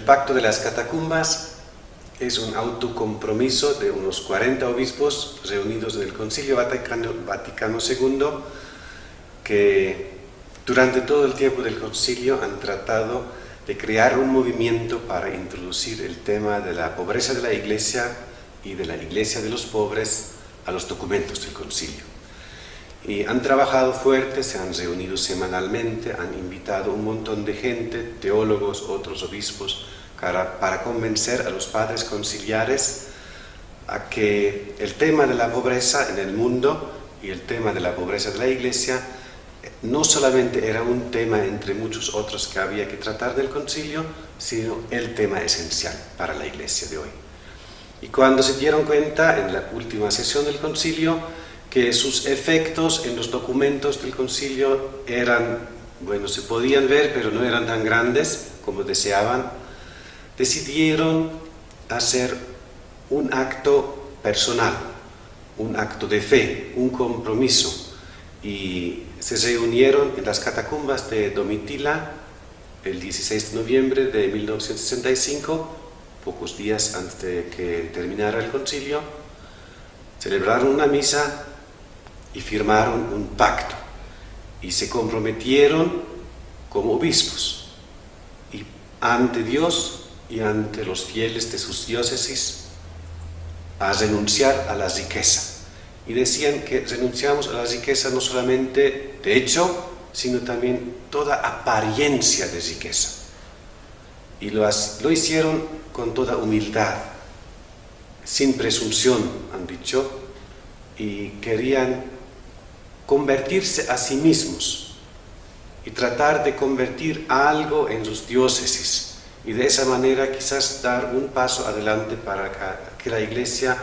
Pacto de las Catacumbas es un autocompromiso de unos 40 obispos reunidos en el Concilio Vaticano II, que durante todo el tiempo del concilio han tratado de crear un movimiento para introducir el tema de la pobreza de la Iglesia y de la Iglesia de los pobres a los documentos del concilio. Y han trabajado fuerte, se han reunido semanalmente, han invitado un montón de gente, teólogos, otros obispos, para convencer a los padres conciliares a que el tema de la pobreza en el mundo y el tema de la pobreza de la Iglesia no solamente era un tema entre muchos otros que había que tratar del concilio, sino el tema esencial para la Iglesia de hoy. Y cuando se dieron cuenta en la última sesión del concilio que sus efectos en los documentos del concilio eran, bueno, se podían ver, pero no eran tan grandes como deseaban, decidieron hacer un acto personal, un acto de fe, un compromiso, y se reunieron en las catacumbas de Domitila el 16 de noviembre de 1965, pocos días antes de que terminara el concilio. Celebraron una misa y firmaron un pacto y se comprometieron como obispos y ante Dios y ante los fieles de sus diócesis a renunciar a la riqueza. Y decían que renunciamos a la riqueza no solamente de hecho, sino también toda apariencia de riqueza. Y lo hicieron con toda humildad, sin presunción, han dicho, y querían convertirse a sí mismos y tratar de convertir algo en sus diócesis y de esa manera quizás dar un paso adelante para que la Iglesia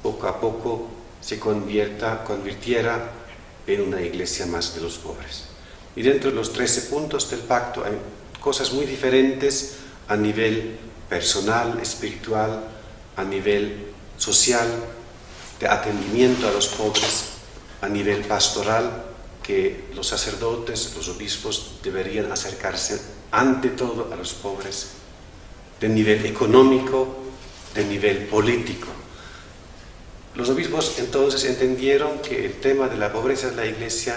poco a poco se convirtiera en una iglesia más de los pobres. Y dentro de los 13 puntos del pacto hay cosas muy diferentes a nivel personal, espiritual, a nivel social, de atendimiento a los pobres, a nivel pastoral, que los sacerdotes, los obispos deberían acercarse ante todo a los pobres, de nivel económico, de nivel político. Los obispos entonces entendieron que el tema de la pobreza de la Iglesia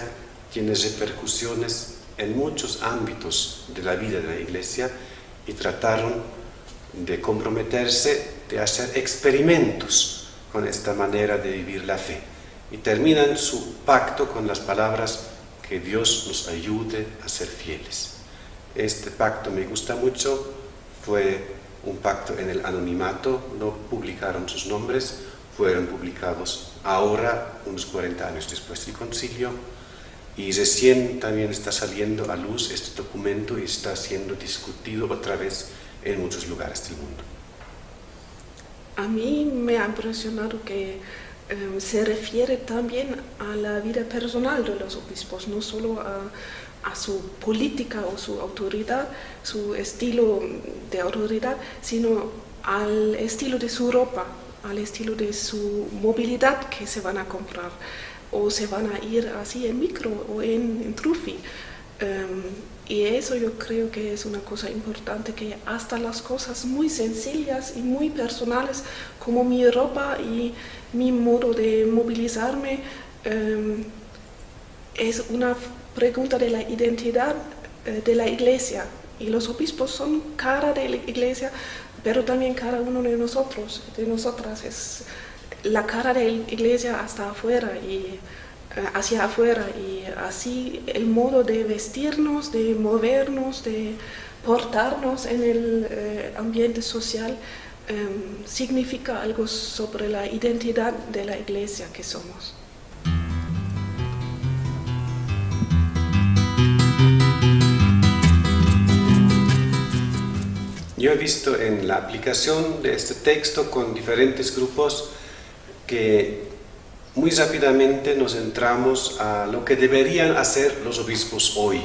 tiene repercusiones en muchos ámbitos de la vida de la Iglesia y trataron de comprometerse, de hacer experimentos con esta manera de vivir la fe. Y terminan su pacto con las palabras: que Dios nos ayude a ser fieles. Este pacto me gusta mucho, fue un pacto en el anonimato, no publicaron sus nombres, fueron publicados ahora, unos 40 años después del concilio, y recién también está saliendo a luz este documento y está siendo discutido otra vez en muchos lugares del mundo. A mí me ha impresionado que se refiere también a la vida personal de los obispos, no solo a su política o su autoridad, su estilo de autoridad, sino al estilo de su ropa, al estilo de su movilidad que se van a comprar o se van a ir así en micro o en trufi. Y eso yo creo que es una cosa importante, que hasta las cosas muy sencillas y muy personales como mi ropa y mi modo de movilizarme es una pregunta de la identidad de la Iglesia, y los obispos son cara de la Iglesia, pero también cada uno de nosotros, de nosotras, es la cara de la Iglesia hasta afuera y hacia afuera, y así el modo de vestirnos, de movernos, de portarnos en el ambiente social significa algo sobre la identidad de la Iglesia que somos. Yo he visto en la aplicación de este texto con diferentes grupos que muy rápidamente nos centramos a lo que deberían hacer los obispos hoy.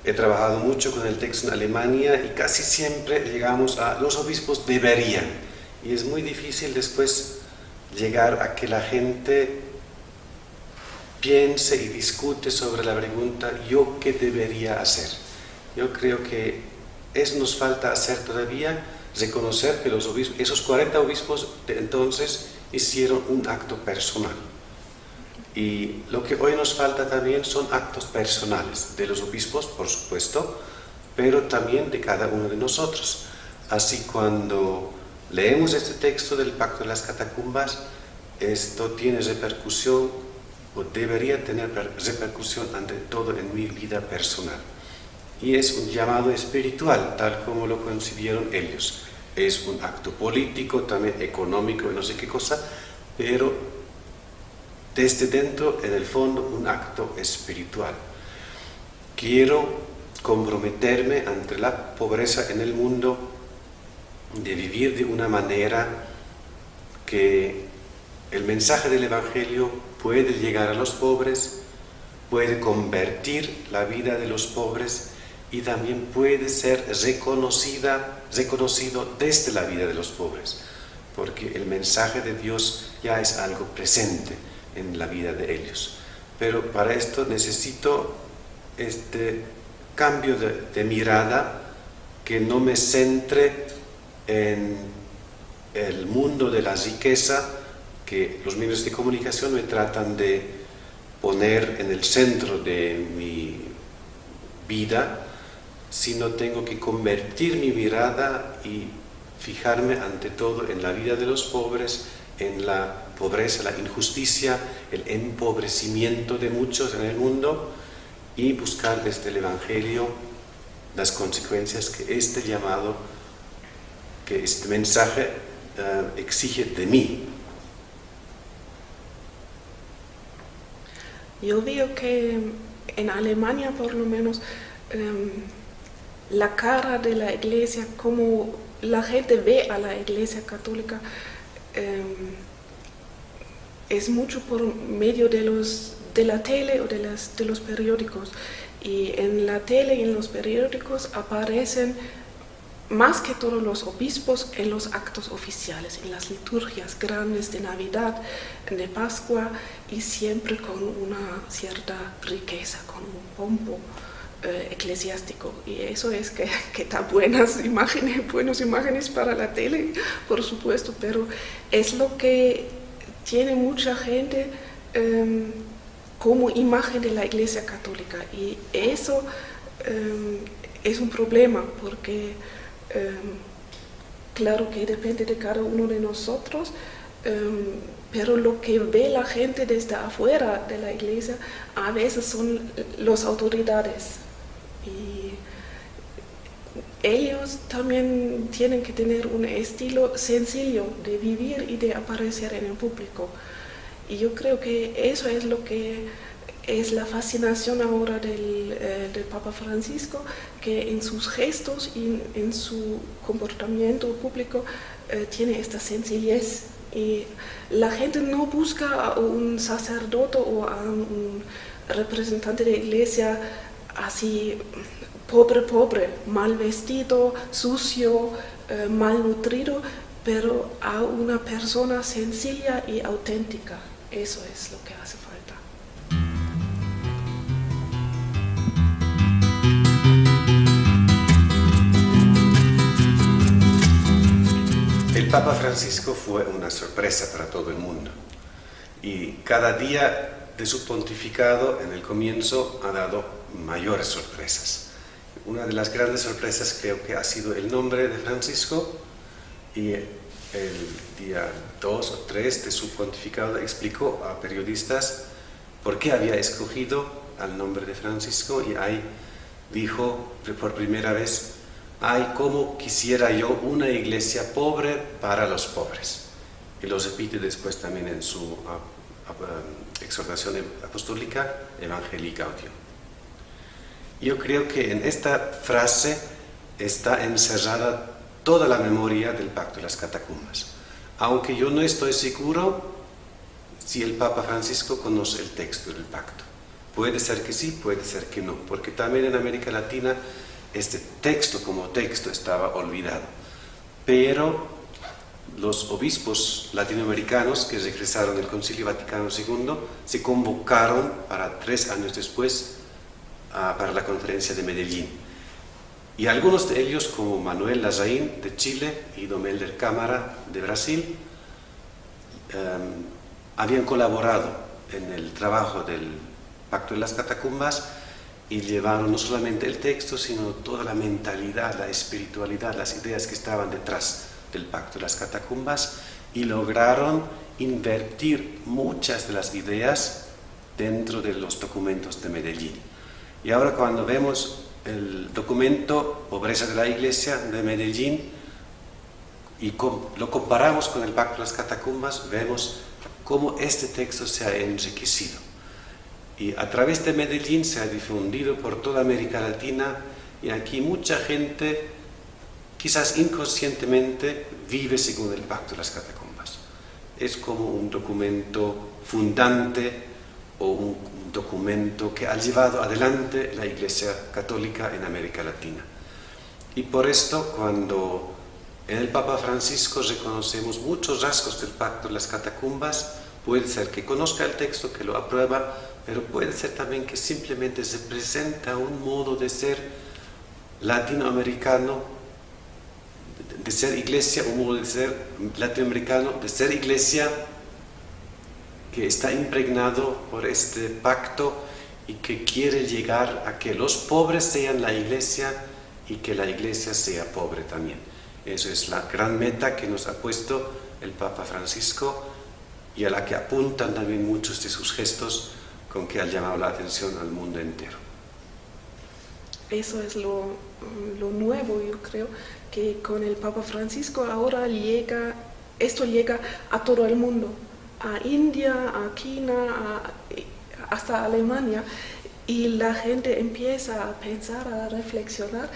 He trabajado mucho con el texto en Alemania y casi siempre llegamos a los obispos deberían. Y es muy difícil después llegar a que la gente piense y discute sobre la pregunta: ¿yo qué debería hacer? Yo creo que eso nos falta hacer todavía, reconocer que los obispos, esos 40 obispos de entonces hicieron un acto personal. Y lo que hoy nos falta también son actos personales de los obispos, por supuesto, pero también de cada uno de nosotros. Así cuando leemos este texto del Pacto de las Catacumbas, esto tiene repercusión, o debería tener repercusión ante todo en mi vida personal. Y es un llamado espiritual, tal como lo concibieron ellos. Es un acto político, también económico, no sé qué cosa, pero desde dentro, en el fondo, un acto espiritual. Quiero comprometerme ante la pobreza en el mundo, de vivir de una manera que el mensaje del Evangelio puede llegar a los pobres, puede convertir la vida de los pobres y también puede ser reconocido desde la vida de los pobres, porque el mensaje de Dios ya es algo presente en la vida de ellos. Pero para esto necesito este cambio de mirada, que no me centre en el mundo de la riqueza, que los medios de comunicación me tratan de poner en el centro de mi vida, sino tengo que convertir mi mirada y fijarme ante todo en la vida de los pobres, en la pobreza, la injusticia, el empobrecimiento de muchos en el mundo, y buscar desde el Evangelio las consecuencias que este llamado, que este mensaje exige de mí. Yo veo que en Alemania, por lo menos, la cara de la Iglesia, como la gente ve a la Iglesia católica, es mucho por medio de la tele o de los periódicos. Y en la tele y en los periódicos aparecen más que todos los obispos en los actos oficiales, en las liturgias grandes de Navidad, de Pascua, y siempre con una cierta riqueza, con un pompo eclesiástico. Y eso es que da buenas imágenes para la tele, por supuesto, pero es lo que tiene mucha gente como imagen de la Iglesia Católica, y eso es un problema, porque claro que depende de cada uno de nosotros, pero lo que ve la gente desde afuera de la Iglesia a veces son las autoridades, y ellos también tienen que tener un estilo sencillo de vivir y de aparecer en el público. Y yo creo que eso es lo que es la fascinación ahora del Papa Francisco, que en sus gestos y en su comportamiento público tiene esta sencillez. Y la gente no busca a un sacerdote o a un representante de la iglesia así pobre, mal vestido, sucio, mal nutrido, pero a una persona sencilla y auténtica. Eso es lo que hace falta. El Papa Francisco fue una sorpresa para todo el mundo, y cada día de su pontificado en el comienzo ha dado mayores sorpresas. Una de las grandes sorpresas creo que ha sido el nombre de Francisco, y el día 2 o 3 de su pontificado explicó a periodistas por qué había escogido al nombre de Francisco, y ahí dijo por primera vez: ay, cómo quisiera yo una iglesia pobre para los pobres. Y lo repite después también en su exhortación apostólica Evangelii Gaudium. Yo creo que en esta frase está encerrada toda la memoria del Pacto de las Catacumbas, aunque yo no estoy seguro si el Papa Francisco conoce el texto del pacto. Puede ser que sí, puede ser que no, porque también en América Latina este texto como texto estaba olvidado. Pero los obispos latinoamericanos que regresaron del Concilio Vaticano II se convocaron para 3 años después para la conferencia de Medellín. Y algunos de ellos, como Manuel Larraín de Chile y Domelder Cámara de Brasil, habían colaborado en el trabajo del Pacto de las Catacumbas y llevaron no solamente el texto, sino toda la mentalidad, la espiritualidad, las ideas que estaban detrás del Pacto de las Catacumbas, y lograron invertir muchas de las ideas dentro de los documentos de Medellín. Y ahora cuando vemos el documento Pobreza de la Iglesia de Medellín y lo comparamos con el Pacto de las Catacumbas, vemos cómo este texto se ha enriquecido. Y a través de Medellín se ha difundido por toda América Latina, y aquí mucha gente, quizás inconscientemente, vive según el Pacto de las Catacumbas. Es como un documento fundante o un documento que ha llevado adelante la Iglesia Católica en América Latina. Y por esto, cuando en el Papa Francisco reconocemos muchos rasgos del Pacto de las Catacumbas, puede ser que conozca el texto, que lo aprueba, pero puede ser también que simplemente representa un modo de ser latinoamericano, de ser iglesia, un modo de ser latinoamericano, de ser iglesia que está impregnado por este pacto y que quiere llegar a que los pobres sean la iglesia y que la iglesia sea pobre también. Eso es la gran meta que nos ha puesto el Papa Francisco y a la que apuntan también muchos de sus gestos con que ha llamado la atención al mundo entero. Eso es lo nuevo, yo creo, que con el Papa Francisco ahora esto llega a todo el mundo, a India, a China, hasta Alemania, y la gente empieza a pensar, a reflexionar,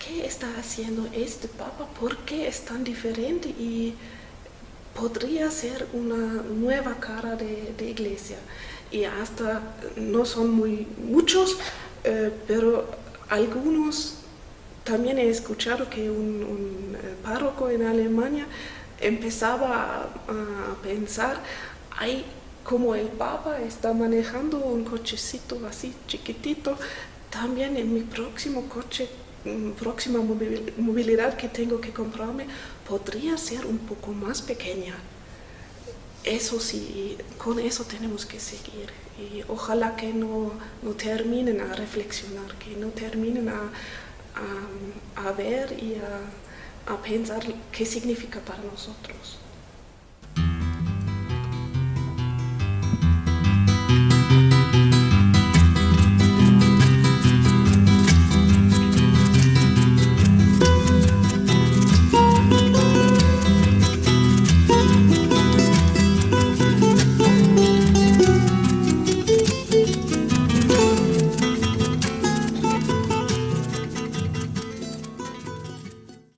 ¿qué está haciendo este Papa? ¿Por qué es tan diferente? Y podría ser una nueva cara de iglesia. Y hasta no son muchos, pero algunos, también he escuchado que un párroco en Alemania empezaba a pensar, como el Papa está manejando un cochecito así chiquitito, también en mi próximo coche, próxima movilidad que tengo que comprarme, podría ser un poco más pequeña. Eso sí, con eso tenemos que seguir, y ojalá que no terminen a reflexionar, que no terminen a ver y a pensar qué significa para nosotros.